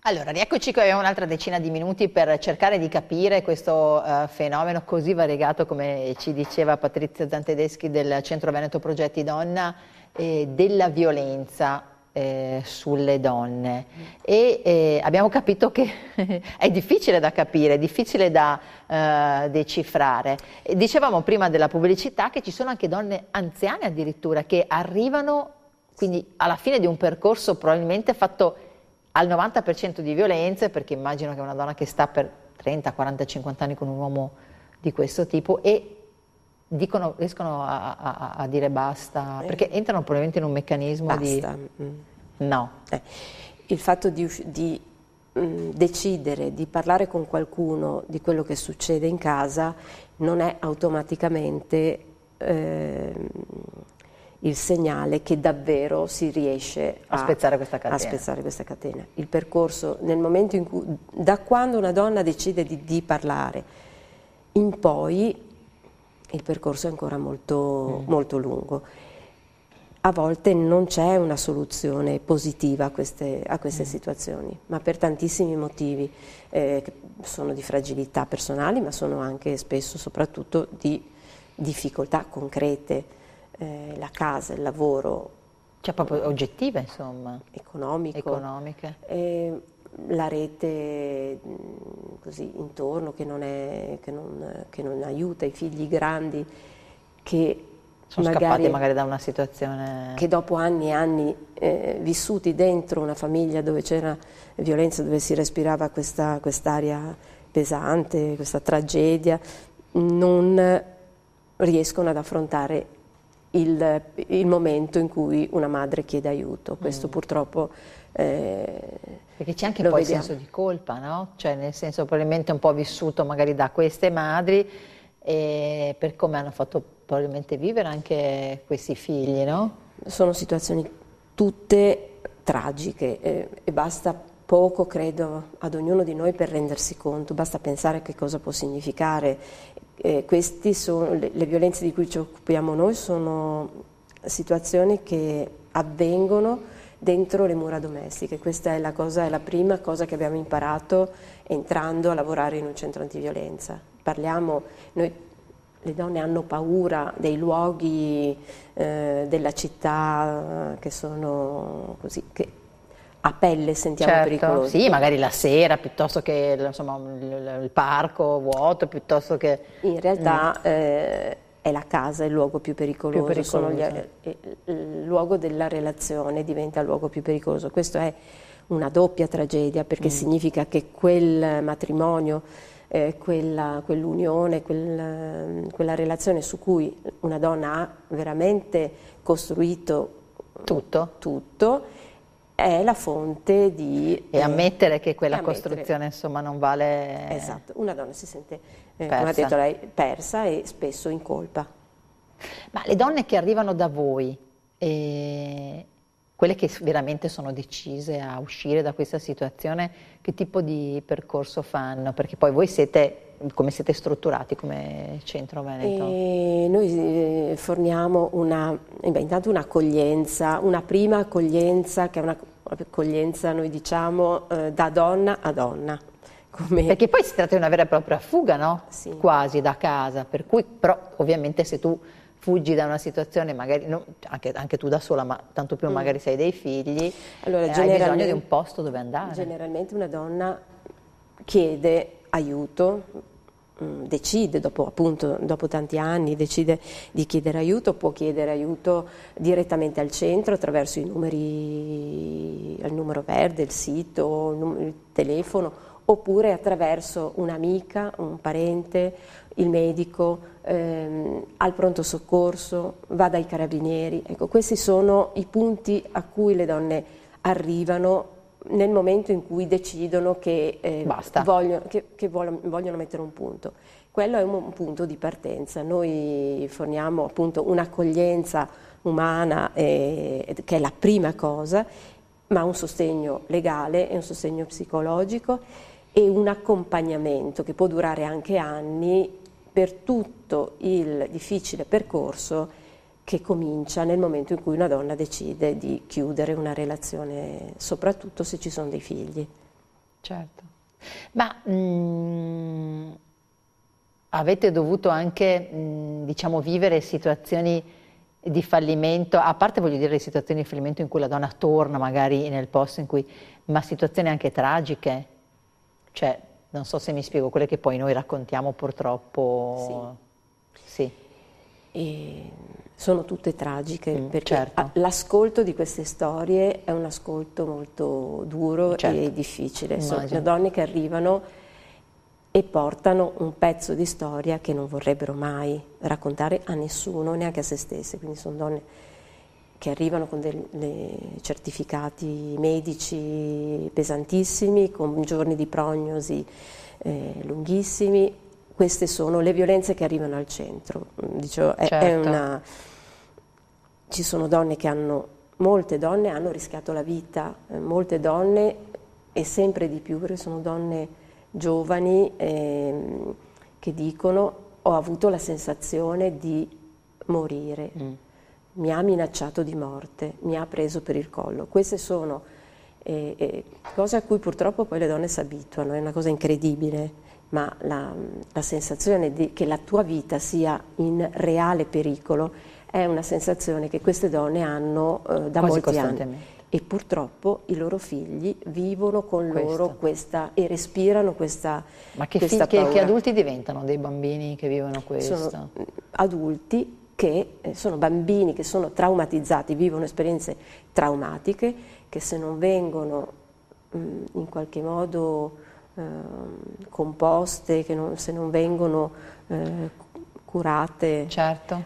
Allora, rieccoci qui, abbiamo un'altra decina di minuti per cercare di capire questo fenomeno così variegato, come ci diceva Patrizia Zantedeschi del Centro Veneto Progetti Donna, della violenza sulle donne. E abbiamo capito che è difficile da capire, è difficile da decifrare. E dicevamo prima della pubblicità che ci sono anche donne anziane addirittura che arrivano, quindi alla fine di un percorso probabilmente fatto al 90% di violenze, perché immagino che una donna che sta per 30, 40, 50 anni con un uomo di questo tipo e riescono a dire basta, perché entrano probabilmente in un meccanismo Basta. No. Il fatto di decidere di parlare con qualcuno di quello che succede in casa non è automaticamente il segnale che davvero si riesce a spezzare questa catena. A spezzare questa catena. Il percorso, nel momento in cui, da quando una donna decide di parlare in poi, il percorso è ancora molto, molto lungo. A volte non c'è una soluzione positiva a queste situazioni, ma per tantissimi motivi, che sono di fragilità personali, ma sono anche spesso, soprattutto, di difficoltà concrete. La casa, il lavoro, cioè proprio oggettive, insomma, economiche, la rete così intorno che non aiuta, i figli grandi che sono scappati magari da una situazione, che dopo anni e anni vissuti dentro una famiglia dove c'era violenza, dove si respirava quest'aria pesante, questa tragedia, non riescono ad affrontare il momento in cui una madre chiede aiuto. Questo purtroppo perché c'è anche poi il senso di colpa, no? Cioè nel senso probabilmente un po' vissuto magari da queste madri e per come hanno fatto probabilmente vivere anche questi figli, no? Sono situazioni tutte tragiche e basta poco, credo, ad ognuno di noi per rendersi conto, basta pensare che cosa può significare. Queste sono le violenze di cui ci occupiamo noi, sono situazioni che avvengono dentro le mura domestiche. Questa è la prima cosa che abbiamo imparato entrando a lavorare in un centro antiviolenza. Noi, le donne hanno paura dei luoghi della città che sono così, che a pelle sentiamo pericolosi. Sì, magari la sera piuttosto che insomma, il parco vuoto, piuttosto che... In realtà è la casa il luogo più pericoloso, il luogo della relazione diventa il luogo più pericoloso. Questo è una doppia tragedia perché significa che quel matrimonio, quell'unione, quella relazione su cui una donna ha veramente costruito tutto è la fonte di... E ammettere che quella costruzione insomma non vale... Esatto, una donna si sente, come ha detto lei, persa e spesso in colpa. Ma le donne che arrivano da voi, quelle che veramente sono decise a uscire da questa situazione, che tipo di percorso fanno? Perché poi voi come siete strutturati come Centro Veneto? Noi forniamo intanto un'accoglienza, una prima accoglienza che è un'accoglienza, noi diciamo, da donna a donna. Perché poi si tratta di una vera e propria fuga, no? Sì. Quasi da casa, per cui però ovviamente se tu fuggi da una situazione, magari anche tu da sola, ma tanto più magari se hai dei figli, allora, hai bisogno di un posto dove andare. Generalmente una donna chiede aiuto, decide dopo tanti anni, decide di chiedere aiuto, può chiedere aiuto direttamente al centro attraverso il numero verde, il sito, il telefono, oppure attraverso un'amica, un parente, il medico, al pronto soccorso, va dai carabinieri. Ecco, questi sono i punti a cui le donne arrivano nel momento in cui decidono che, vogliono mettere un punto. Quello è un punto di partenza. Noi forniamo appunto un'accoglienza umana che è la prima cosa, ma un sostegno legale e un sostegno psicologico e un accompagnamento che può durare anche anni per tutto il difficile percorso che comincia nel momento in cui una donna decide di chiudere una relazione, soprattutto se ci sono dei figli. Certo. Ma avete dovuto anche, diciamo, vivere situazioni di fallimento, a parte voglio dire le situazioni di fallimento in cui la donna torna magari nel posto in cui, ma situazioni anche tragiche, cioè non so se mi spiego, quelle che poi noi raccontiamo purtroppo. Sì. E sono tutte tragiche, perché certo. l'ascolto di queste storie è un ascolto molto duro e difficile. Sono donne che arrivano e portano un pezzo di storia che non vorrebbero mai raccontare a nessuno, neanche a se stesse. Quindi sono donne che arrivano con dei certificati medici pesantissimi, con giorni di prognosi lunghissimi. Queste sono le violenze che arrivano al centro. Dicevo, ci sono donne che molte donne hanno rischiato la vita, molte donne, e sempre di più, perché sono donne giovani che dicono: ho avuto la sensazione di morire, mi ha minacciato di morte, mi ha preso per il collo. Queste sono cose a cui purtroppo poi le donne si abituano, è una cosa incredibile, ma la sensazione che la tua vita sia in reale pericolo è una sensazione che queste donne hanno da molti anni. E purtroppo i loro figli vivono con loro questa e respirano questa paura. Che adulti diventano dei bambini che vivono questo? Sono adulti che sono bambini che sono traumatizzati, vivono esperienze traumatiche che, se non vengono in qualche modo composte, se non vengono curate,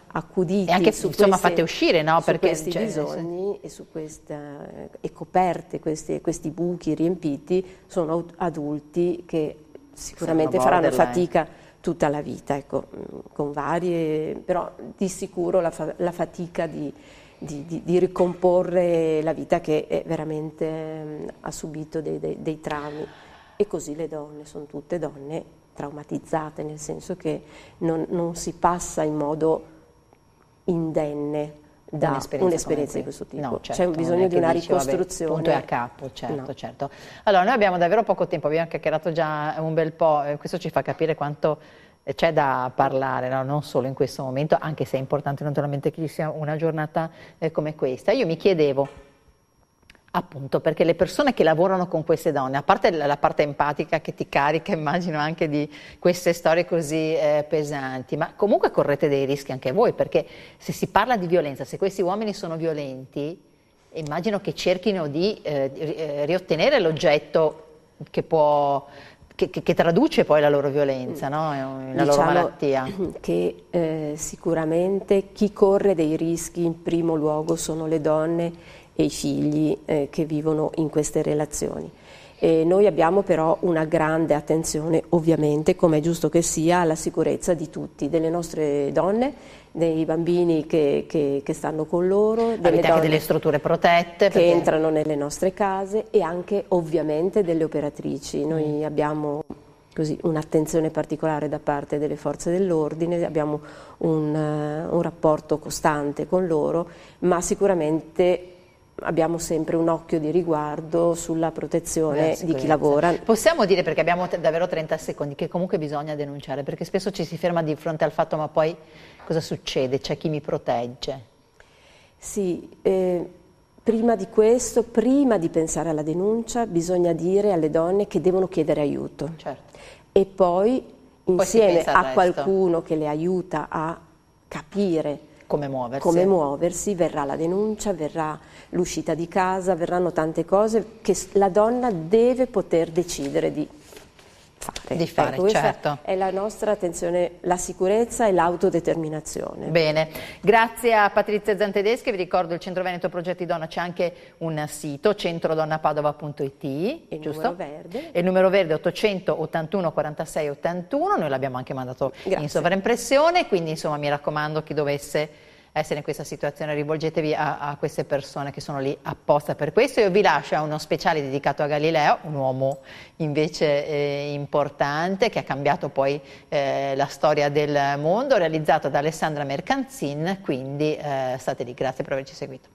accudite, e anche fatte uscire, no? Perché questi bisogni e coperte questi buchi riempiti, sono adulti che sicuramente faranno fatica tutta la vita, ecco, con varie, però di sicuro la fatica di ricomporre la vita che veramente ha subito dei traumi. E così le donne, sono tutte donne traumatizzate, nel senso che non si passa in modo indenne da un'esperienza di questo tipo. No, certo, c'è bisogno di una ricostruzione. Punto e a capo, certo. Allora, noi abbiamo davvero poco tempo, abbiamo chiacchierato già un bel po', questo ci fa capire quanto c'è da parlare, no? Non solo in questo momento, anche se è importante naturalmente che ci sia una giornata come questa. Io mi chiedevo, appunto, perché le persone che lavorano con queste donne, a parte la parte empatica che ti carica, immagino, anche di queste storie così pesanti, ma comunque correte dei rischi anche voi, perché se si parla di violenza, se questi uomini sono violenti, immagino che cerchino di riottenere l'oggetto che traduce poi la loro violenza, no? La loro malattia. Che sicuramente chi corre dei rischi in primo luogo sono le donne e i figli che vivono in queste relazioni. E noi abbiamo però una grande attenzione, ovviamente, come è giusto che sia, alla sicurezza di tutti, delle nostre donne, dei bambini che stanno con loro, avete anche delle strutture protette che entrano nelle nostre case, e anche ovviamente delle operatrici. Noi abbiamo un'attenzione particolare da parte delle forze dell'ordine, abbiamo un rapporto costante con loro, ma sicuramente abbiamo sempre un occhio di riguardo sulla protezione di chi lavora. Possiamo dire, perché abbiamo davvero 30 secondi, che comunque bisogna denunciare, perché spesso ci si ferma di fronte al fatto: ma poi cosa succede? C'è chi mi protegge? Sì, prima di questo, prima di pensare alla denuncia, bisogna dire alle donne che devono chiedere aiuto. E poi insieme a qualcuno che le aiuta a capire come muoversi, verrà la denuncia, verrà l'uscita di casa, verranno tante cose che la donna deve poter decidere di fare. Questa è la nostra attenzione, la sicurezza e l'autodeterminazione. Bene, grazie a Patrizia Zantedeschi. Vi ricordo il Centro Veneto Progetti Donna, c'è anche un sito, centrodonnapadova.it, giusto? E il numero verde 800 81 46 81, noi l'abbiamo anche mandato in sovraimpressione, quindi insomma mi raccomando, chi dovesse essere in questa situazione, rivolgetevi a queste persone che sono lì apposta per questo. Io vi lascio a uno speciale dedicato a Galileo, un uomo invece importante che ha cambiato poi la storia del mondo, realizzato da Alessandra Mercanzin, quindi state lì, grazie per averci seguito.